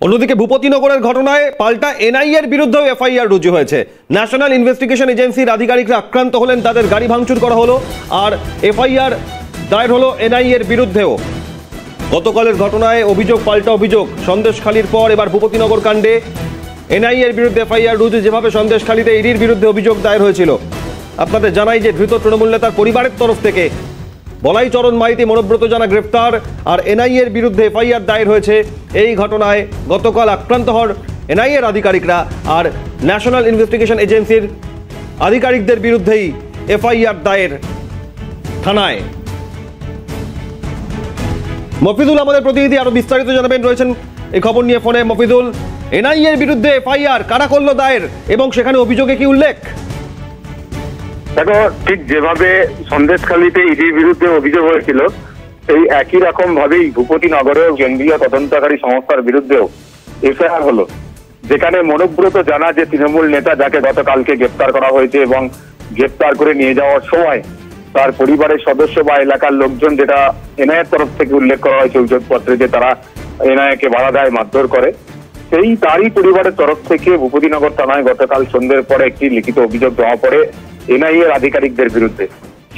অন্যদিকে ভূপতিনগরের ঘটনায় পাল্টা এনআইএর বিরুদ্ধেও এফআইআর রুজু হয়েছে। ন্যাশনাল ইনভেস্টিগেশন এজেন্সির আধিকারিকরা আক্রান্ত হলেন, তাদের গাড়ি ভাঙচুর করা হলো, আর এফআইআর দায়ের হলো এনআইএর বিরুদ্ধেও। গতকালের ঘটনায় অভিযোগ পাল্টা অভিযোগ। সন্দেশখালীর পর এবার ভূপতিনগর কাণ্ডে এনআইএর বিরুদ্ধে এফআইআর রুজু। যেভাবে সন্দেশখালীতে ইডির বিরুদ্ধে অভিযোগ দায়ের হয়েছিল, আপনাদের জানাই যে ধৃত তৃণমূল নেতার পরিবারের তরফ থেকে বলাইচরণ মাইতি, মনোব্রত জানা গ্রেফতার, আর এনআইএর বিরুদ্ধে এফআইআর দায়ের হয়েছে। এই ঘটনায় গতকাল আক্রান্ত হন এনআইএর আধিকারিকরা, আর ন্যাশনাল ইনভেস্টিগেশন এজেন্সির আধিকারিকদের বিরুদ্ধেই এফআইআর দায়ের থানায়। মফিজুল আমাদের প্রতিনিধি আরো বিস্তারিত জানাবেন, রয়েছেন এই খবর নিয়ে ফোনে। মফিজুল, এনআইএর বিরুদ্ধে এফআইআর কারা করলো দায়ের এবং সেখানে অভিযোগে কি উল্লেখ? দেখো, ঠিক যেভাবে সন্দেশখালীতে ইডির বিরুদ্ধে অভিযোগ হয়েছিল, এই একই রকম ভাবেই ভূপতিনগরেও কেন্দ্রীয় তদন্তকারী সংস্থার বিরুদ্ধেও এফআইআর হলো, যেখানে মনোব্রত জানা যে তৃণমূল নেতা, যাকে গতকালকে গ্রেপ্তার করা হয়েছে এবং গ্রেপ্তার করে নিয়ে যাওয়ার সময় তার পরিবারের সদস্য বা এলাকার লোকজন, যেটা এনআইএর তরফ থেকে উল্লেখ করা হয়েছে অভিযোগপত্রে, যে তারা এনআইএকে বাধা দেয়, মারধর করে, সেই তারই পরিবারের তরফ থেকে ভূপতিনগর থানায় গতকাল সন্ধ্যের পরে একটি লিখিত অভিযোগ জমা পড়ে এনআইএর আধিকারিকদের বিরুদ্ধে।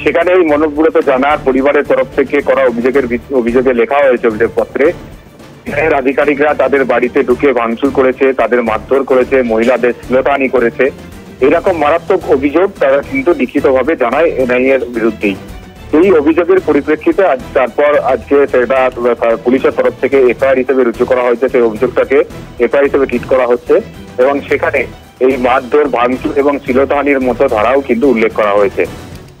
সেখানে এই মনোব্রত জানার পরিবারের তরফ থেকে করা অভিযোগে লেখা হয়েছে অভিযোগপত্রে, এনআইএর আধিকারিকরা তাদের বাড়িতে ঢুকে ভাঙচুর করেছে, তাদের মারধর করেছে, মহিলাদের শ্লীলতাহানি করেছে। এরকম মারাত্মক অভিযোগ তারা কিন্তু লিখিতভাবে জানায় এনআইএর বিরুদ্ধেই। এই অভিযোগের পরিপ্রেক্ষিতে তারপর আজকে সেটা পুলিশের তরফ থেকে এফআইআর হিসেবে রুজু করা হয়েছে। সেই অভিযোগটাকে এফআইআর হিসেবে ট্রিট করা হচ্ছে এবং সেখানে এই মারধর, ভাঙচুর এবং শ্লীলতাহানির মতো ধারাও কিন্তু উল্লেখ করা হয়েছে।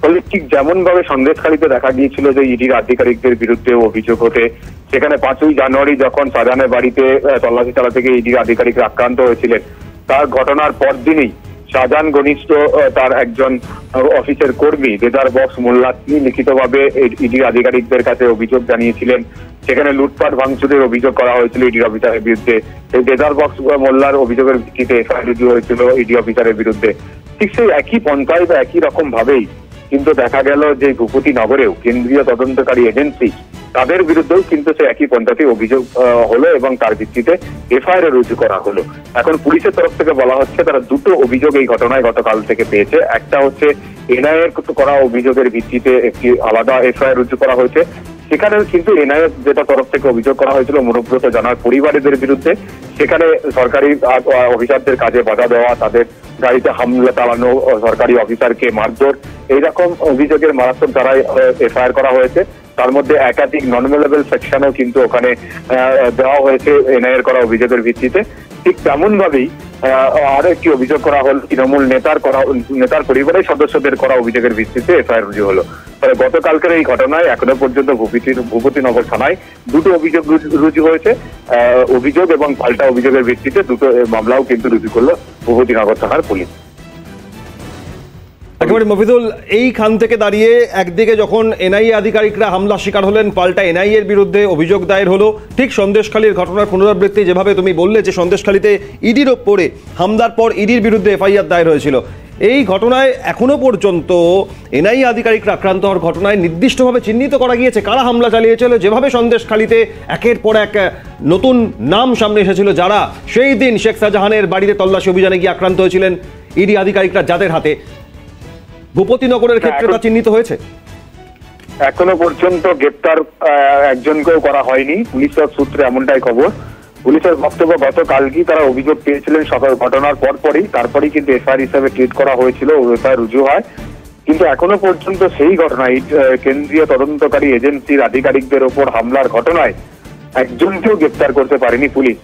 ফলে ঠিক যেমন ভাবে সন্দেশখালীতে দেখা গিয়েছিল যে ইডির আধিকারিকদের বিরুদ্ধে অভিযোগ হতে, সেখানে 5ই জানুয়ারি যখন শাহজাহানের বাড়িতে তল্লাশি চালাতে গিয়ে ইডির আধিকারিকরা আক্রান্ত হয়েছিলেন, তার ঘটনার পর দিনই শাহজাহান ঘনিষ্ঠ তার একজন অফিসের কর্মী দেদার বক্স মোল্লা, তিনি লিখিতভাবে ইডির আধিকারিকদের কাছে অভিযোগ জানিয়েছিলেন। সেখানে লুটপাট ভাঙচুরের অভিযোগ করা হয়েছিল ইডির অফিসারের বিরুদ্ধে। এই দেদার বক্স মোল্লার অভিযোগের ভিত্তিতে এফআইআর রুজু হয়েছিল ইডি অফিসারের বিরুদ্ধে। ঠিক সেই একই পন্থায় বা একই রকম ভাবেই কিন্তু দেখা গেল যে ভূপতিনগরেও কেন্দ্রীয় তদন্তকারী এজেন্সি, তাদের বিরুদ্ধেও কিন্তু সে একই পন্থাতে অভিযোগ হলো এবং তার ভিত্তিতে এফআইআর রুজু করা হলো। এখন পুলিশের তরফ থেকে বলা হচ্ছে তারা দুটো অভিযোগ এই ঘটনায় গতকাল থেকে পেয়েছে। একটা হচ্ছে এনআইএর করা অভিযোগের ভিত্তিতে একটি আলাদা এফআইআর রুজু করা হয়েছে। সেখানে কিন্তু এনআইএর যেটা তরফ থেকে অভিযোগ করা হয়েছিল মনোব্রত জানার পরিবারের বিরুদ্ধে, সেখানে সরকারি অফিসারদের কাজে বাধা দেওয়া, তাদের গাড়িতে হামলা চালানো, সরকারি অফিসারকে মারধর, এইরকম অভিযোগের মারাত্মক ধারায় এফআইআর করা হয়েছে। তার মধ্যে একাধিক নন অ্যাভেলেবল সেকশনও কিন্তু ওখানে দেওয়া হয়েছে এনআইএর করা অভিযোগের ভিত্তিতে। ঠিক তেমন ভাবেই আরো একটি অভিযোগ করা হল তৃণমূল নেতার পরিবারের সদস্যদের করা অভিযোগের ভিত্তিতে এফআইআর রুজু হলো। তবে গতকালকের এই ঘটনায় এখনো পর্যন্ত ভূপতিনগর থানায় দুটো অভিযোগ রুজু হয়েছে। অভিযোগ এবং পাল্টা অভিযোগের ভিত্তিতে দুটো মামলাও কিন্তু রুজু করলো ভূপতিনগর থানার পুলিশ। একেবারে মফিজুল, এইখান থেকে দাঁড়িয়ে একদিকে যখন এনআইএ আধিকারিকরা হামলা শিকার হলেন, পাল্টা এনআইএর বিরুদ্ধে অভিযোগ দায়ের হলো। ঠিক সন্দেশখালীর ঘটনার পুনরাবৃত্তি, যেভাবে তুমি বললে যে সন্দেশখালীতে ইডির ওপরে হামলার পর ইডির বিরুদ্ধে এফআইআর দায়ের হয়েছিল, এই ঘটনায় এখনো পর্যন্ত এনআইএ আধিকারিকরা আক্রান্ত হওয়ার ঘটনায় নির্দিষ্টভাবে চিহ্নিত করা গিয়েছে কারা হামলা চালিয়েছিল। যেভাবে সন্দেশখালীতে একের পর এক নতুন নাম সামনে এসেছিল, যারা সেই দিন শেখ শাহজাহানের বাড়িতে তল্লাশি অভিযানে গিয়ে আক্রান্ত হয়েছিলেন ইডি আধিকারিকরা, যাদের হাতে, ভূপতিনগরের ক্ষেত্রে তা চিহ্নিত হয়েছে। এখনো পর্যন্ত গ্রেপ্তার একজনকেও করা হয়নি। পুলিশের সূত্রে এমনটাই খবর। পুলিশের বক্তব্য, গতকালকেই তারা অভিযোগ পেয়েছিলেন সকাল ঘটনার তারপরেই কিন্তু এফআইআর হিসেবে ট্রিট করা হয়েছিল, এফআইআর রুজু হয়। কিন্তু এখনো পর্যন্ত সেই ঘটনায় কেন্দ্রীয় তদন্তকারী এজেন্সির আধিকারিকদের ওপর হামলার ঘটনায় একজনকেও গ্রেপ্তার করতে পারেনি পুলিশ।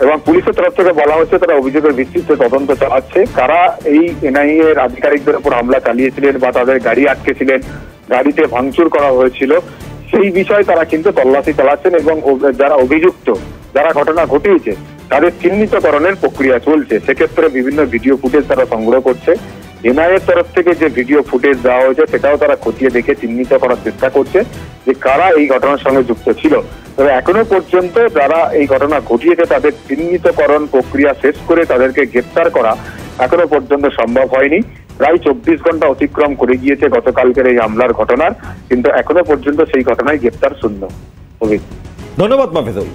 এবং পুলিশের তরফ থেকে বলা হচ্ছে তারা অভিযোগের ভিত্তিতে তদন্ত চালাচ্ছে, কারা এই এনআইএ এর আধিকারিকদের উপর হামলা চালিয়েছিলেন বা তাদের গাড়ি আটকেছিলেন, গাড়িতে ভাঙচুর করা হয়েছিল, সেই বিষয়ে তারা কিন্তু তল্লাশি চালাচ্ছেন এবং যারা অভিযুক্ত, যারা ঘটনা ঘটিয়েছে, তাদের চিহ্নিতকরণের প্রক্রিয়া চলছে। সেক্ষেত্রে বিভিন্ন ভিডিও ফুটেজ তারা সংগ্রহ করছে। এনআইএর তরফ থেকে যে ভিডিও ফুটেজ দেওয়া হয়েছে সেটাও তারা খতিয়ে দেখে চিহ্নিত করার চেষ্টা করছে যে কারা এই ঘটনার সঙ্গে যুক্ত ছিল। তবে এখনো পর্যন্ত যারা এই ঘটনা ঘটিয়েছে তাদের চিহ্নিতকরণ প্রক্রিয়া শেষ করে তাদেরকে গ্রেপ্তার করা এখনো পর্যন্ত সম্ভব হয়নি। প্রায় 24 ঘন্টা অতিক্রম করে গিয়েছে গতকালকের এই হামলার ঘটনার, কিন্তু এখনো পর্যন্ত সেই ঘটনায় গ্রেপ্তার শূন্য। ধন্যবাদ মাহফিজুল।